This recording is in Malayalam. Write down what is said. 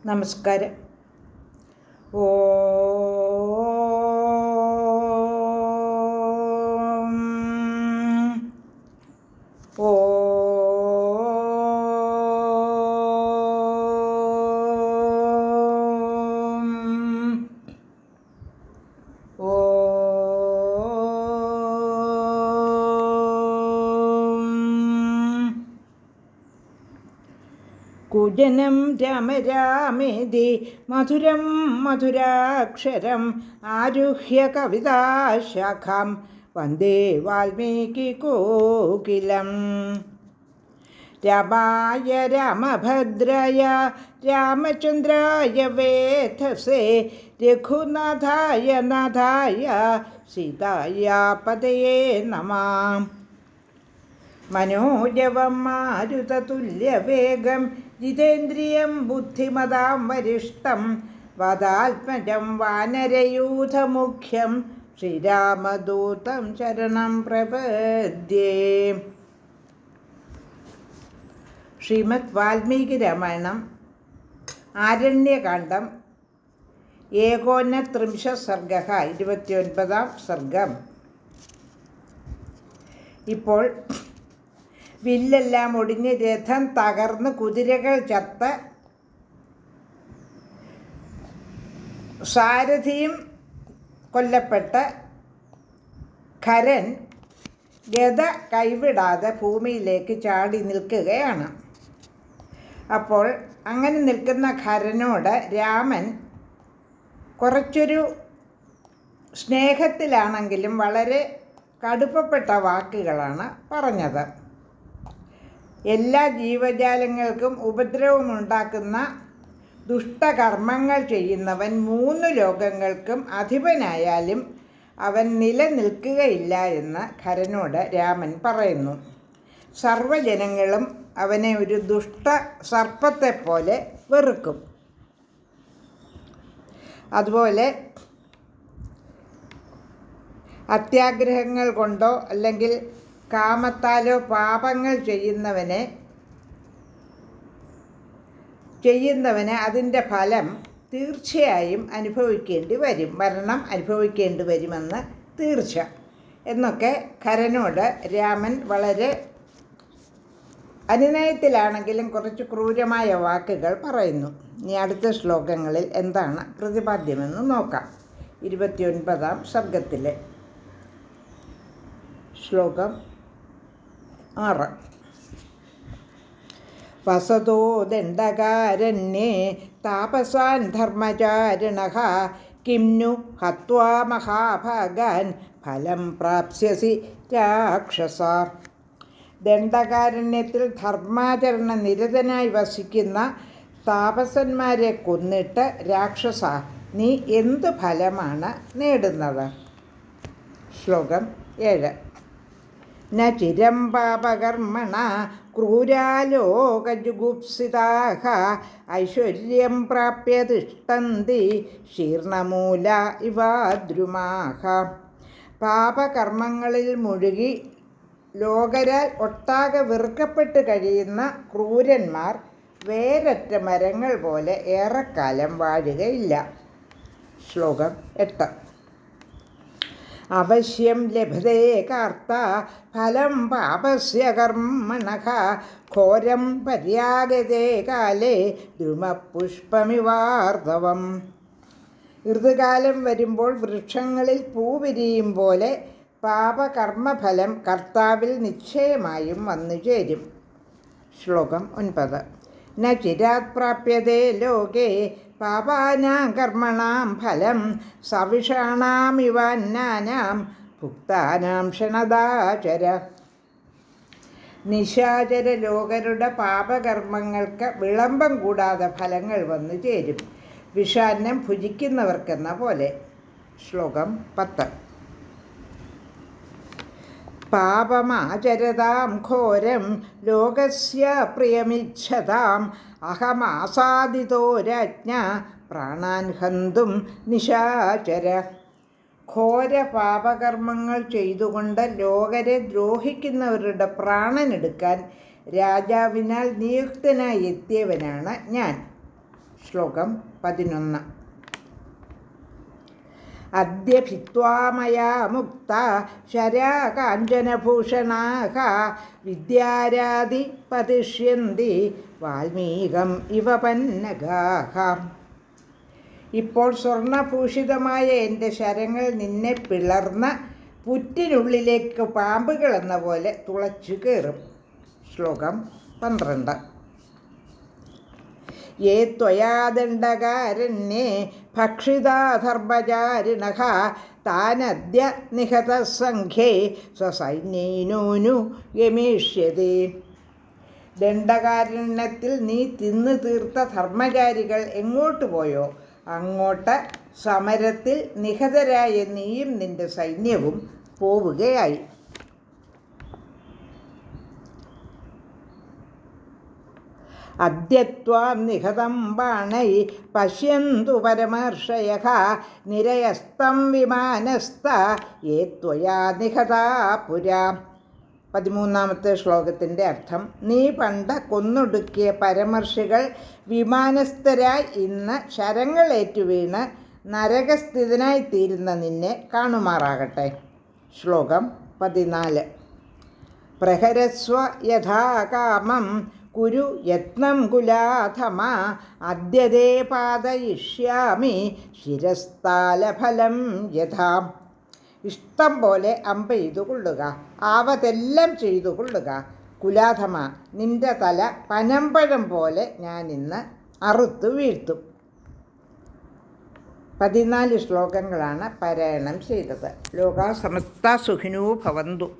നമസ്കാരം. ഓം കുജനം രാമ രാമേതി മധുരം മധുരാക്ഷരം ആരുഹ്യ കവിതാശാഖാം വന്ദേ വാൽമീകി കോകിലം. രാമായ രാമഭദ്രായ രാമചന്ദ്രായ വേധസേ രഘുനാഥായ നാഥായ സീതായ പതയേ നമഃ. മനോജവം മാരുതതുല്യവേഗം ജിതേന്ദ്രിയം ബുദ്ധിമതാം വരിഷ്ഠം വദാത്മജം വാനരയൂഥമുഖ്യം ശ്രീരാമദൂതം ശരണം പ്രപദ്യേ. ശ്രീമദ് വാൽമീകി രാമായണം ആരണ്യകാണ്ഡം ഏകോനത്രിംശ സർഗഃ 29-ാം സർഗം. ഇപ്പോൾ വില്ലെല്ലാം ഒടിഞ്ഞ് രഥം തകർന്ന് കുതിരകൾ ചത്ത് സാരഥിയും കൊല്ലപ്പെട്ട് ഖരൻ ഗദ കൈവിടാതെ ഭൂമിയിലേക്ക് ചാടി നിൽക്കുകയാണ്. അപ്പോൾ അങ്ങനെ നിൽക്കുന്ന ഖരനോട് രാമൻ കുറച്ചൊരു സ്നേഹത്തിലാണെങ്കിലും വളരെ കടുപ്പപ്പെട്ട വാക്കുകളാണ് പറഞ്ഞത്. എല്ലാ ജീവജാലങ്ങൾക്കും ഉപദ്രവമുണ്ടാക്കുന്ന ദുഷ്ടകർമ്മങ്ങൾ ചെയ്യുന്നവൻ 3 ലോകങ്ങൾക്കും അധിപനായാലും അവൻ നിലനിൽക്കുകയില്ല എന്ന് ഖരനോട് രാമൻ പറയുന്നു. സർവ്വജനങ്ങളും അവനെ ഒരു ദുഷ്ട സർപ്പത്തെപ്പോലെ വെറുക്കും. അതുപോലെ അത്യാഗ്രഹങ്ങൾ കൊണ്ടോ അല്ലെങ്കിൽ കാമത്താലോ പാപങ്ങൾ ചെയ്യുന്നവന് അതിൻ്റെ ഫലം തീർച്ചയായും അനുഭവിക്കേണ്ടി വരും, മരണം അനുഭവിക്കേണ്ടി വരുമെന്ന് തീർച്ച എന്നൊക്കെ ഖരനോട് രാമൻ വളരെ അനുനയത്തിലാണെങ്കിലും കുറച്ച് ക്രൂരമായ വാക്കുകൾ പറയുന്നു. ഇനി അടുത്ത ശ്ലോകങ്ങളിൽ എന്താണ് പ്രതിപാദ്യമെന്ന് നോക്കാം. 29-ാം സർഗത്തിലെ ശ്ലോകം 6. വസതോ ദണ്ഡകാരണ്യേ താപസാൻ ധർമ്മചാരിണഃ കിം नु ഹത്വാ മഹാഭാഗാൻ ഫലം പ്രാപ്സ്യസി രാക്ഷസ. ദണ്ഡകാരണ്യത്തിൽ ധർമാചരണ നിരതനായി വസിക്കുന്ന താപസന്മാരെ കൊന്നിട്ട് രാക്ഷസ നീ എന്തു ഫലമാണ് നേടുന്നത്? ശ്ലോകം 7. ന ചിരം പാപകർമ്മണ ക്രൂരാലോകജുഗുപ്സിതാഃ ഐശ്വര്യം പ്രാപ്യ തിഷ്ഠന്തി ശീർണമൂല ഇവാദ്രുമാഃ. പാപകർമ്മങ്ങളിൽ മുഴുകി ലോകരാൽ ഒട്ടാകെ വെറുക്കപ്പെട്ട് കഴിയുന്ന ക്രൂരന്മാർ വേരറ്റ മരങ്ങൾ പോലെ ഏറെക്കാലം വാഴുകയില്ല. ശ്ലോകം 8. അവശ്യം ലഭതേ കാർത്ത ഫലം പാപസ്യ കർമ്മണഃ ഘോരം പര്യാഗതേ കാലേ ദ്രുമപുഷ്പമിവാർദ്ധവം. ഋതുകാലം വരുമ്പോൾ വൃക്ഷങ്ങളിൽ പൂവിരിയും പോലെ പാപകർമ്മഫലം കർത്താവിൽ നിശ്ചയമായും വന്നു ചേരും. ശ്ലോകം 9. ന ചിരാത് പ്രാപ്യതേ ലോകേ പാപാനാം കർമ്മണാം ഫലം സവിഷാണാമിവാന്നാനാം ഭുക്താനാം ക്ഷണദാചര. നിശാചര ലോകരുടെ പാപകർമ്മങ്ങൾക്ക് വിളംബം കൂടാതെ ഫലങ്ങൾ വന്നു ചേരും, വിഷാന്നം ഭുജിക്കുന്നവർക്കെന്ന പോലെ. ശ്ലോകം 10. പാപമാചരതാം ഘോരം ലോകസ്യ പ്രിയമിച്ഛതാം അഹമാസാദിതോ രാജ്ഞ പ്രാണാൻ ഹന്തും നിശാചര. ഘോര പാപകർമ്മങ്ങൾ ചെയ്തുകൊണ്ട് ലോകരെ ദ്രോഹിക്കുന്നവരുടെ പ്രാണനെടുക്കാൻ രാജാവിനാൽ നിയുക്തനായി എത്തിയവനാണ് ഞാൻ. ശ്ലോകം 11. അദ്യ ഭിത്വാ മയാ മുക്ത ശരാകാഞ്ചനഭൂഷണാഃ വിദ്യാരാധി പതിഷ്യന്തി വാൽമീകം ഇവ പന്നഗാഃ. ഇപ്പോൾ സ്വർണഭൂഷിതമായ എൻ്റെ ശരങ്ങൾ നിന്നെ പിളർന്ന പുറ്റിനുള്ളിലേക്ക് പാമ്പുകളെന്ന പോലെ തുളച്ചു കയറും. ശ്ലോകം 12. യേ ത്വയാ ദണ്ഡകാരണ്യേ ഭക്ഷിതാ ധർമ്മചാരിണഃ താനദ്യ നിഹതസംഖ്യേ സ്വസൈന്യേനോനു ഗമിഷ്യതി. ദണ്ഡകാരണ്യത്തിൽ നീ തിന്നു തീർത്ത ധർമ്മചാരികൾ എങ്ങോട്ട് പോയോ അങ്ങോട്ട് സമരത്തിൽ നിഹതരായ നീയും നിന്റെ സൈന്യവും പോവുകയായി. അദ്യത്വാം നിഹതം ബാണൈ പശ്യന്തു പരമർഷയഃ നിരയസ്തം വിമാനസ്ഥ യേ ത്വയാ നിഹതാ പുരാ. 13-ാമത്തെ ശ്ലോകത്തിൻ്റെ അർത്ഥം: നീ പണ്ട് കൊന്നൊടുക്കിയ പരമർഷികൾ വിമാനസ്ഥരായി ഇന്ന് ശരങ്ങളേറ്റു വീണ് നരകസ്ഥിതനായിത്തീരുന്ന നിന്നെ കാണുമാറാകട്ടെ. ശ്ലോകം 14. പ്രഹരസ്വ യഥാ കാമം കുരു യത്നം കുലാധമ അദ്യതേ പാതയിഷ്യാമി ശിരസ്താലഫലം യഥാ. ഇഷ്ടം പോലെ അമ്പ ചെയ്തു കൊള്ളുക, ആവതെല്ലാം ചെയ്തു കൊള്ളുക. കുലാധമ, നിന്റെ തല പനമ്പഴം പോലെ ഞാനിന്ന് അറുത്തു വീഴ്ത്തും. 14 ശ്ലോകങ്ങളാണ് പാരായണം ചെയ്തത്. ലോകാ സമസ്ത സുഖിനോ ഭവന്തു.